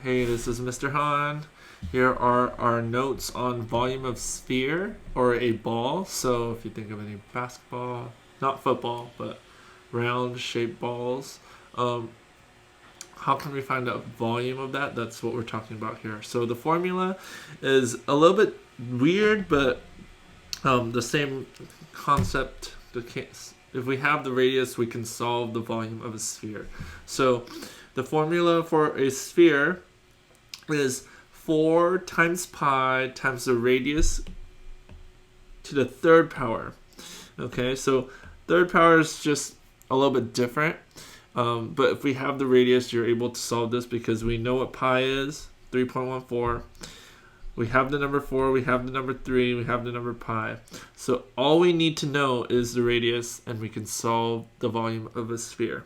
Hey, this is Mr. Han. Here are our notes on volume of sphere or a ball. So if you think of any basketball, not football, but round shaped balls, how can we find out volume of that? That's what we're talking about here. So the formula is a little bit weird, but the same concept. The case. If we have the radius, we can solve the volume of a sphere. So the formula for a sphere is 4 times pi times the radius to the third power. Okay, so third power is just a little bit different. But if we have the radius, you're able to solve this because we know what pi is, 3.14. We have the number 4, we have the number 3, we have the number pi. So all we need to know is the radius, and we can solve the volume of a sphere.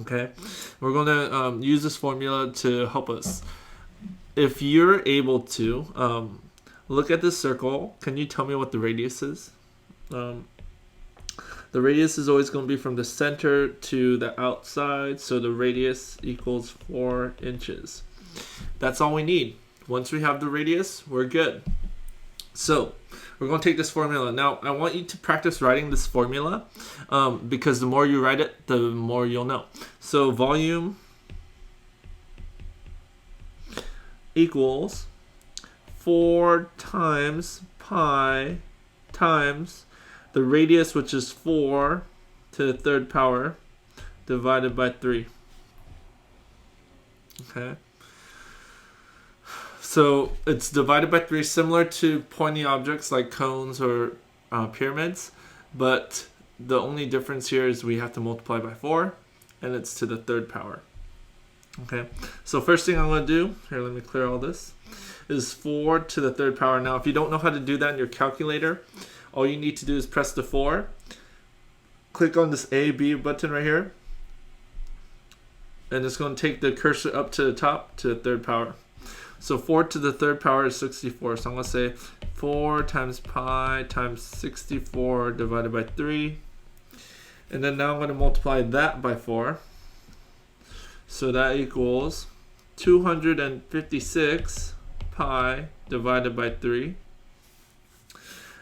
Okay, we're going to use this formula to help us. If you're able to look at this circle, can you tell me what the radius is? The radius is always going to be from the center to the outside, so the radius equals 4 inches. That's all we need. Once we have the radius, we're good. So we're going to take this formula. Now, I want you to practice writing this formula because the more you write it, the more you'll know. So volume equals 4 times pi times the radius, which is 4 to the third power, divided by 3. Okay. So it's divided by 3, similar to pointy objects like cones or pyramids, but the only difference here is we have to multiply by 4, and it's to the third power. Okay, so first thing I'm going to do, here let me clear all this, is 4 to the third power. Now if you don't know how to do that in your calculator, all you need to do is press the 4, click on this A, B button right here, and it's going to take the cursor up to the top to the third power. So 4 to the third power is 64. So I'm going to say 4 times pi times 64 divided by 3. And then now I'm going to multiply that by 4. So that equals 256 pi divided by 3.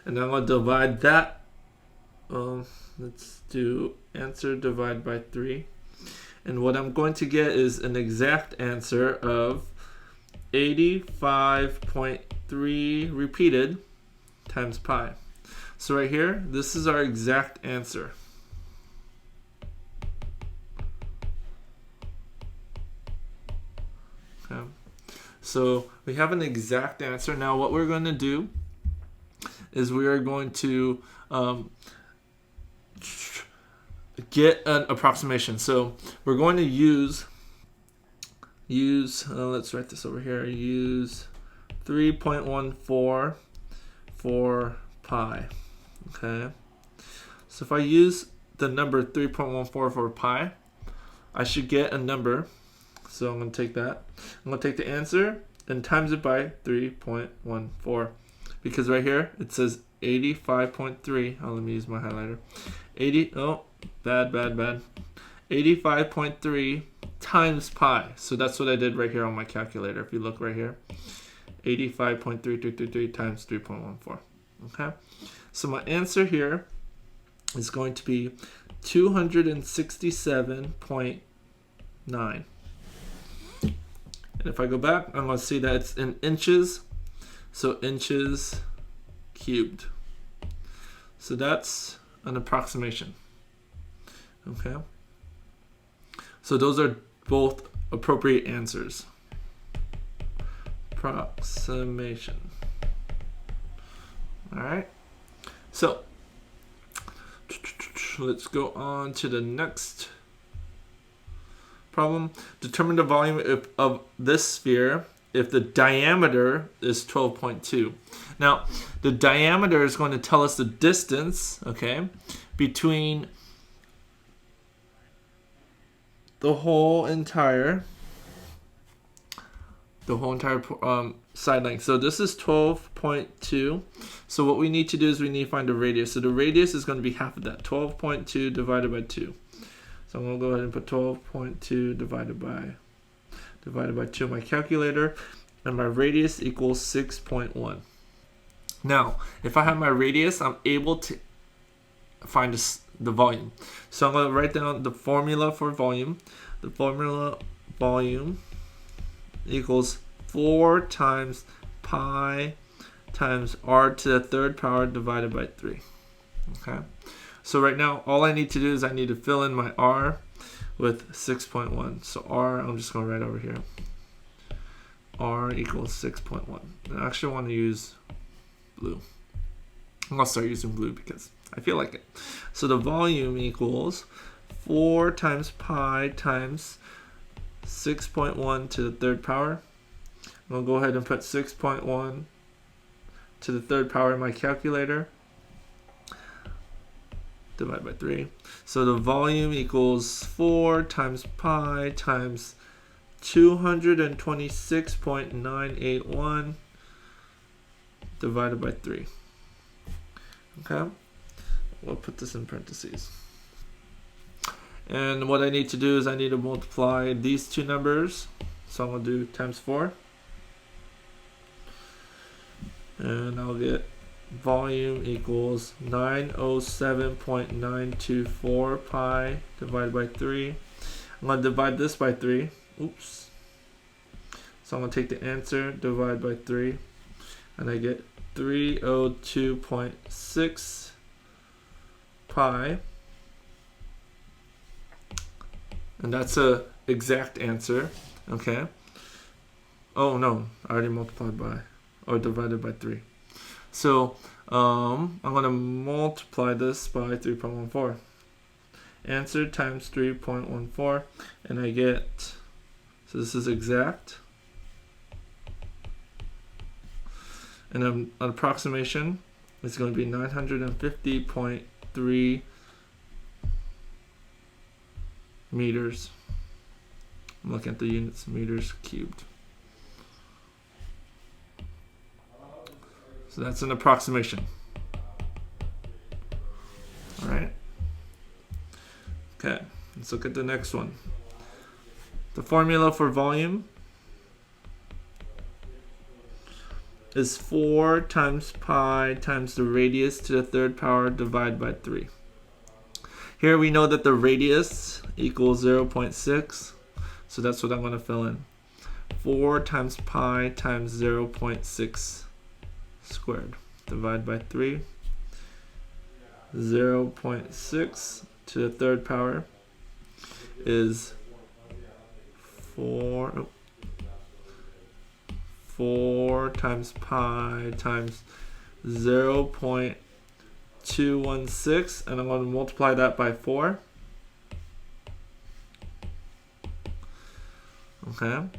And then I'm going to divide that. Let's do answer divided by 3. And what I'm going to get is an exact answer of 85.3 repeated times pi. So right here, this is our exact answer. Okay. So we have an exact answer. Now what we're going to do is we are going to get an approximation. So we're going to use let's write this over here, use 3.14 for pi. Okay, so if I use the number 3.14 for pi, I should get a number. So I'm going to take that, I'm going to take the answer and times it by 3.14, because right here it says 85.3. let me use my highlighter. 85.3 times pi. So that's what I did right here on my calculator. If you look right here, 85.3333 times 3.14. Okay, so my answer here is going to be 267.9. And if I go back, I'm going to see that it's in inches. So inches cubed. So that's an approximation. Okay. So those are both appropriate answers. Approximation. All right. So let's go on to the next problem. Determine the volume of this sphere if the diameter is 12.2. Now, the diameter is going to tell us the distance, okay, between the whole entire side length. So this is 12.2. So what we need to do is we need to find the radius. So the radius is going to be half of that, 12.2 divided by 2. So I'm going to go ahead and put 12.2 divided by divided by 2 on my calculator, and my radius equals 6.1. Now, if I have my radius, I'm able to find the volume. So I'm going to write down the formula for volume. The formula volume equals 4 times pi times r to the third power divided by 3. Okay. So right now, all I need to do is I need to fill in my r with 6.1. So r, I'm just going to write over here. R equals 6.1. I actually want to use blue. I'm going to start using blue because I feel like it. So the volume equals 4 times pi times 6.1 to the third power. I'm going to go ahead and put 6.1 to the third power in my calculator. Divide by 3. So the volume equals 4 times pi times 226.981 divided by 3. Okay? We'll put this in parentheses. And what I need to do is I need to multiply these two numbers. So I'm going to do times 4. And I'll get volume equals 907.924 pi divided by 3. I'm going to divide this by 3. Oops. So I'm going to take the answer, divide by 3, and I get 302.6 pi. And that's a exact answer. Okay. Oh no, I already multiplied by or divided by 3. So I'm going to multiply this by 3.14. Answer times 3.14, and I get, so this is exact. And an approximation is going to be 950.3 meters. I'm looking at the units, meters cubed. So that's an approximation. All right. Okay, let's look at the next one. The formula for volume is 4 times pi times the radius to the third power divided by 3. Here we know that the radius equals 0.6, so that's what I'm going to fill in. 4 times pi times 0.6 squared divided by 3. 0.6 to the third power is 4 times pi times 0.216, and I'm going to multiply that by 4. Okay,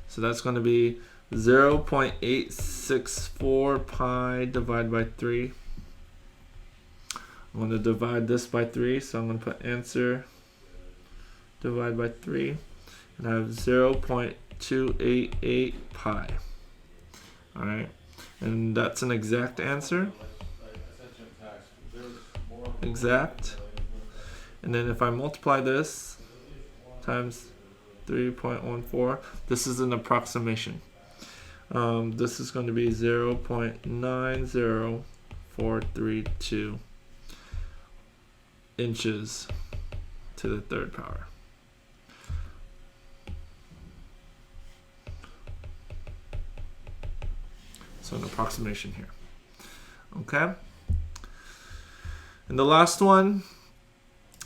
so that's going to be 0.864 pi divided by 3. I'm going to divide this by 3, so I'm going to put answer divided by 3, and I have 0.288 pi. Alright, and that's an exact answer. Exact. And then if I multiply this times 3.14, this is an approximation. This is going to be 0.90432 inches to the third power. So an approximation here. Okay. And the last one,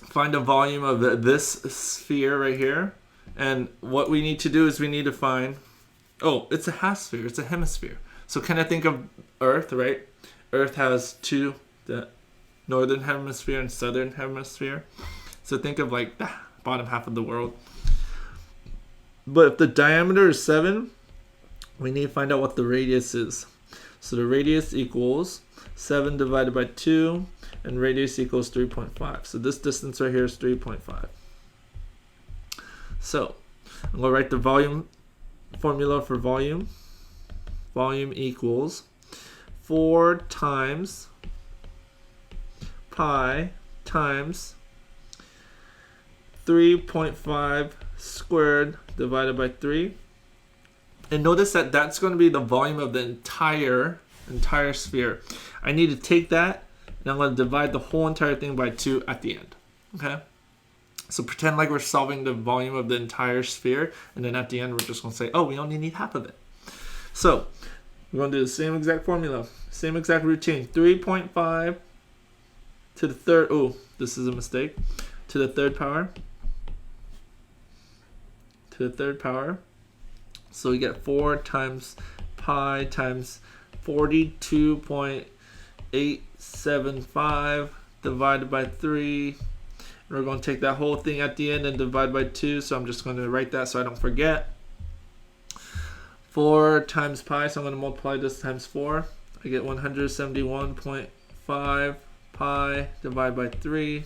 find a volume of this sphere right here. And what we need to do is we need to find, oh, it's a half sphere, it's a hemisphere. So kind of think of Earth, right? Earth has two, the northern hemisphere and southern hemisphere. So think of like the bottom half of the world. But if the diameter is 7, we need to find out what the radius is. So the radius equals 7 divided by 2, and radius equals 3.5. So this distance right here is 3.5. So I'm going to write the volume formula for volume. Volume equals 4 times pi times 3.5 squared divided by 3. And notice that that's going to be the volume of the entire sphere. I need to take that, and I'm going to divide the whole entire thing by 2 at the end. Okay? So pretend like we're solving the volume of the entire sphere, and then at the end we're just going to say, oh, we only need half of it. So we're going to do the same exact formula, same exact routine. 3.5 to the third, oh, this is a mistake, to the third power. To the third power. So we get 4 times pi times 42.875 divided by 3. And we're going to take that whole thing at the end and divide by 2. So I'm just going to write that so I don't forget. 4 times pi, so I'm going to multiply this times 4. I get 171.5 pi divided by 3.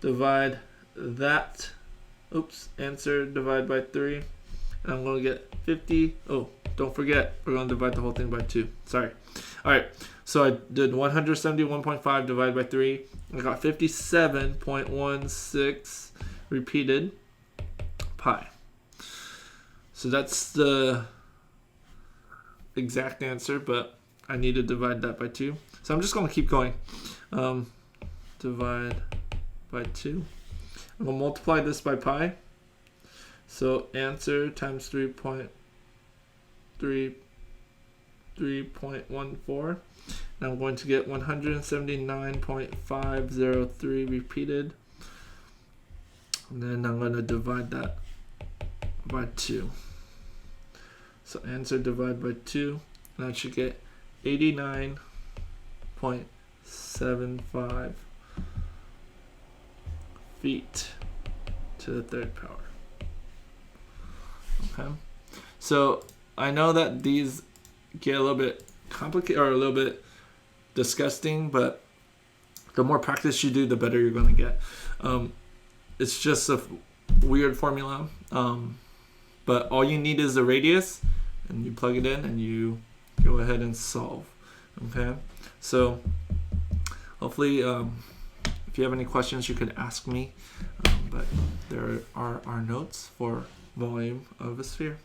Divide that. Oops, answer divide by 3. And I'm going to get 50. Oh, don't forget, we're going to divide the whole thing by 2. Sorry. All right, so I did 171.5 divided by 3. I got 57.16 repeated pi. So that's the exact answer, but I need to divide that by 2. So I'm just going to keep going. Divide by 2. I'm going to multiply this by pi. So answer times 3.14. And I'm going to get 179.503 repeated. And then I'm going to divide that by 2. So answer divided by 2. And I should get 89.75 feet to the third power. Okay. So I know that these get a little bit complicated or a little bit disgusting, but the more practice you do, the better you're going to get. It's just a weird formula, but all you need is the radius, and you plug it in, and you go ahead and solve. Okay, so hopefully, if you have any questions, you could ask me. But there are our notes for volume of a sphere.